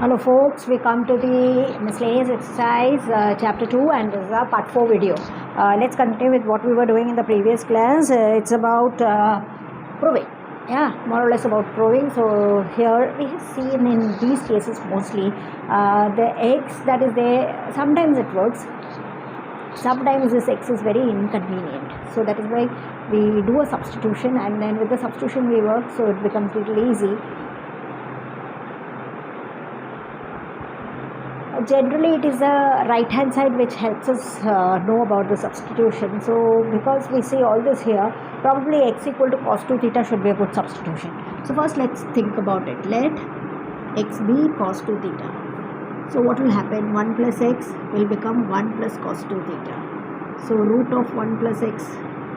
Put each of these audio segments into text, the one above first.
Hello folks, we come to the miscellaneous exercise chapter 2 and this is our part 4 video. Let's continue with what we were doing in the previous class. It's about proving, more or less about proving. So here we have seen in these cases mostly the x that is there, sometimes it works, sometimes this x is very inconvenient, so that is why we do a substitution, and then with the substitution we work, so it becomes a little easy. Generally it is the right hand side which helps us know about the substitution. So because we see all this here, probably x equal to cos 2 theta should be a good substitution. So first let's think about it. Let x be cos 2 theta. So what will happen? 1 plus x will become 1 plus cos 2 theta. So root of 1 plus x,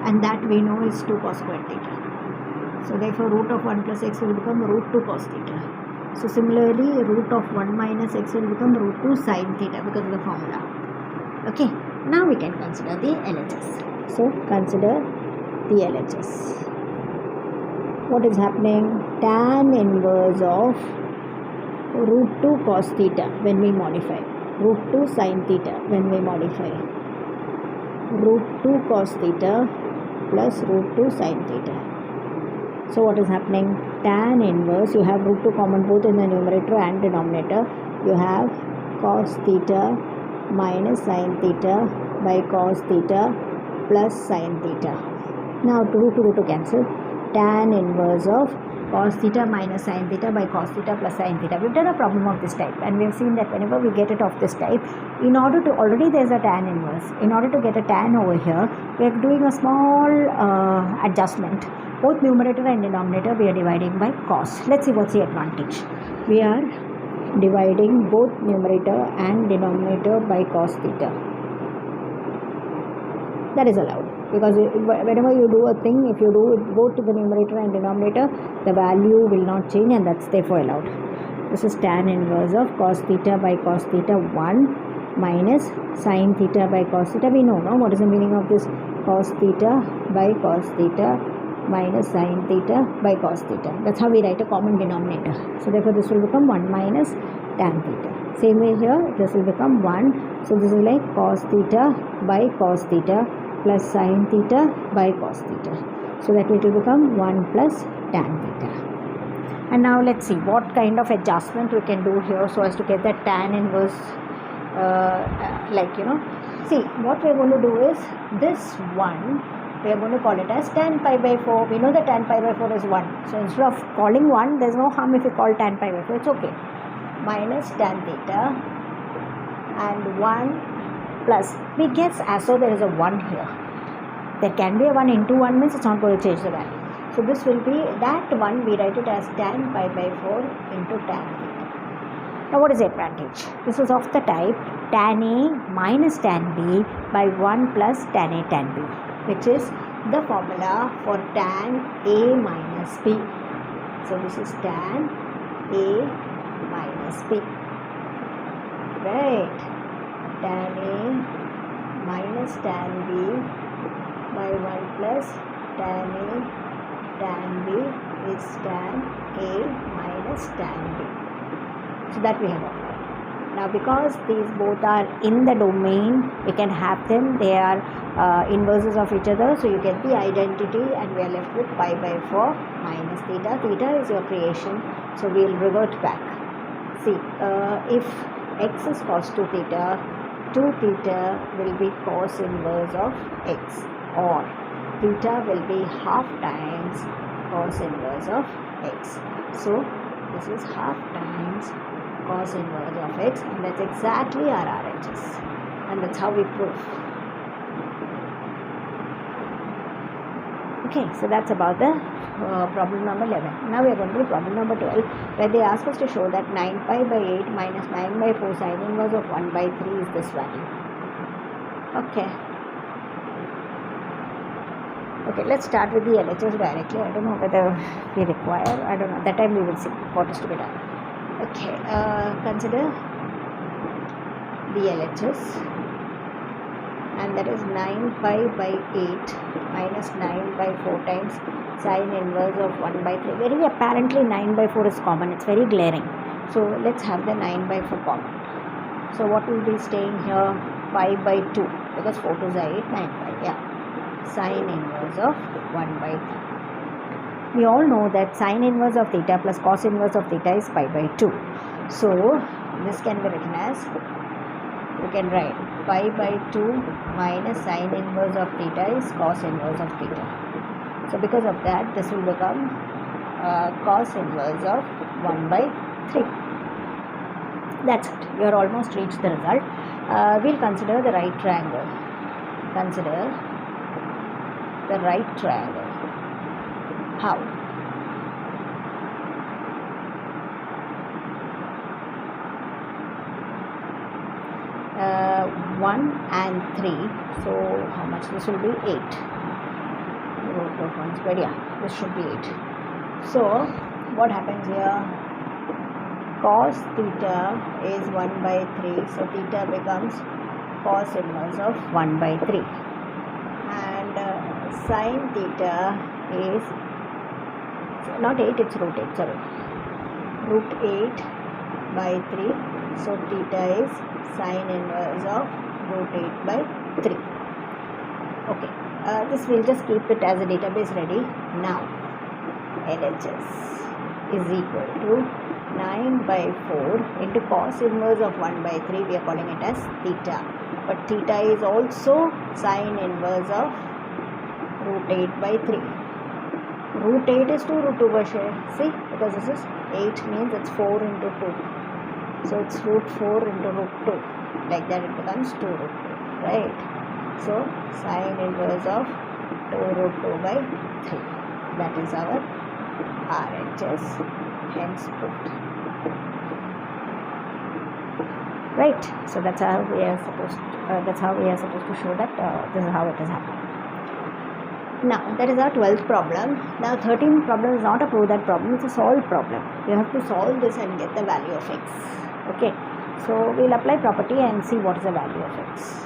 and that we know is 2 cos squared theta. So therefore root of 1 plus x will become root 2 cos theta. So similarly, root of 1 minus x will become root 2 sin theta because of the formula. Okay, now we can consider the LHS. So consider the LHS. What is happening? Tan inverse of root 2 cos theta when we modify, root 2 sin theta when we modify, root 2 cos theta plus root 2 sin theta. So what is happening? Tan inverse, you have root 2 common both in the numerator and denominator. You have cos theta minus sin theta by cos theta plus sin theta. Now root to cancel. Tan inverse of cos theta minus sin theta by cos theta plus sin theta. We've done a problem of this type, and we've seen that whenever we get it of this type, in order to, already there's a tan inverse. In order to get a tan over here, we are doing a small adjustment. Both numerator and denominator we are dividing by cos. Let's see what's the advantage. We are dividing both numerator and denominator by cos theta. That is allowed, because whenever you do a thing, if you do it both to the numerator and denominator, the value will not change, and that's therefore allowed. This is tan inverse of cos theta by cos theta 1 minus sin theta by cos theta. We know, no? What is the meaning of this? Cos theta by cos theta minus sin theta by cos theta. That's how we write a common denominator. So therefore this will become 1 minus tan theta. Same way here, this will become 1. So this is like cos theta by cos theta plus sin theta by cos theta. So that it will become 1 plus tan theta. And now let's see what kind of adjustment we can do here so as to get that tan inverse, see what we are going to do is this 1, we are going to call it as tan pi by 4. We know that tan pi by 4 is 1. So instead of calling 1, there is no harm if you call tan pi by 4. It's okay. Minus tan theta and 1 plus. We guess as so there is a 1 here. There can be a 1 into 1 means it's not going to change the value. So this will be that 1. We write it as tan pi by 4 into tan theta. Now what is the advantage? This is of the type tan A minus tan B by 1 plus tan A tan B, which is the formula for tan A minus B. So this is tan A minus B. Right. Tan A minus tan B by 1 plus tan A tan B is tan A minus tan B. So that we have applied. Now because these both are in the domain, we can have them, they are inverses of each other, so you get the identity, and we are left with pi by 4 minus theta. Theta is your creation, so we will revert back. See, if x is cos 2 theta, 2 theta will be cos inverse of x, or theta will be half times cos inverse of x. So this is half times cos inverse of x, and that's exactly our RHS, and that's how we prove. Okay, so that's about the problem number 11. Now we are going to do problem number 12, where they ask us to show that 9 pi by 8 minus 9 by 4 sin inverse of 1 by 3 is this value. Okay, let's start with the LHS directly. I don't know whether we require, I don't know, that time we will see what is to be done. Okay, consider the LHS, and that is 9 pi by 8 minus 9 by 4 times sin inverse of 1 by 3. Very apparently 9 by 4 is common, it's very glaring. So let's have the 9 by 4 common. So what will be staying here? Pi by 2, because 4 to 8, 9 pi, yeah. Sine inverse of 1 by 3. We all know that sine inverse of theta plus cos inverse of theta is pi by 2. So this can be written as, you can write pi by 2 minus sine inverse of theta is cos inverse of theta. So because of that, this will become cos inverse of 1 by 3. That's it. You are almost reached the result. We'll consider the right triangle. Consider the right triangle. How? Uh, 1 and 3. So how much? This will be 8. But yeah, this should be 8. So what happens here? Cos theta is 1 by 3. So theta becomes cos inverse of 1 by 3. And sine theta is not 8, it's root 8, sorry. Root 8 by 3. So theta is sine inverse of root 8 by 3. Okay, this will just keep it as a database ready. Now, LHS is equal to 9 by 4 into cos inverse of 1 by 3. We are calling it as theta. But theta is also sine inverse of root 8 by 3. Root 8 is 2 root 2 by share. See, because this is 8 means it's 4 into 2. So it's root 4 into root 2. Like that it becomes 2 root 2. Right? So sine inverse of 2 root 2 by 3. That is our RHS, hence proved. Right? So that's how we are supposed to show that this is how it is happening. Now that is our 12th problem. Now 13th problem is not a prove that problem, it's a solve problem. You have to solve this and get the value of x. Okay, so we'll apply property and see what is the value of x.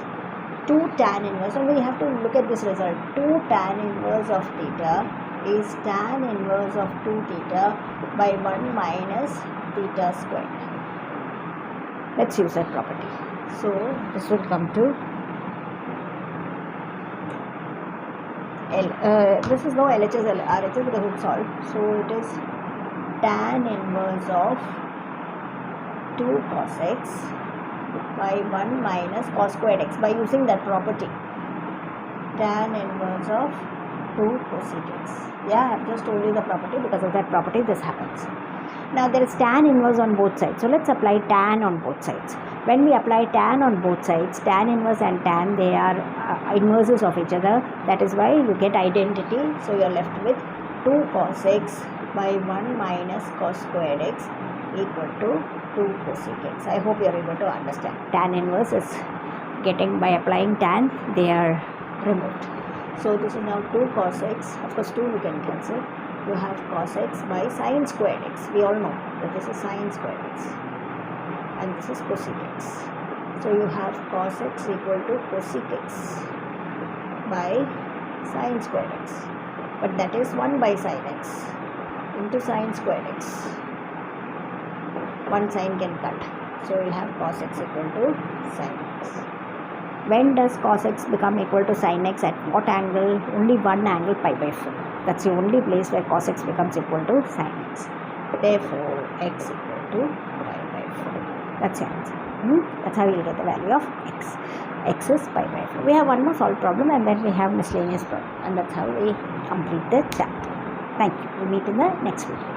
2 tan inverse, and we have to look at this result. 2 tan inverse of theta is tan inverse of 2 theta by 1 minus theta squared. Let's use that property. So this will come to this is no LHS, RHS because it's solved. So it is tan inverse of 2 cos x by 1 minus cos squared x by using that property. Tan inverse of 2 cosec x. Yeah, I have just told you the property. Because of that property this happens. Now there is tan inverse on both sides. So let's apply tan on both sides. When we apply tan on both sides, tan inverse and tan, they are inverses of each other. That is why you get identity. So you are left with 2 cos x by 1 minus cos squared x equal to 2 cosec x. I hope you are able to understand. Tan inverse is getting, by applying tan, they are removed. So this is now 2 cos x. Of course 2 you can cancel. You have cos x by sine squared x. We all know that this is sine squared x and this is cosec x. So you have cos x equal to cosec x by sine squared x. But that is 1 by sine x into sine squared x. One sine can cut. So you have cos x equal to sine x. When does cos x become equal to sin x? At what angle? Only one angle, pi by 4. That's the only place where cos x becomes equal to sin x. Therefore, x equal to pi by 4. That's the answer. That's how we'll get the value of x. X is pi by 4. We have one more solved problem and then we have miscellaneous problem. And that's how we complete the chapter. Thank you. We'll meet in the next video.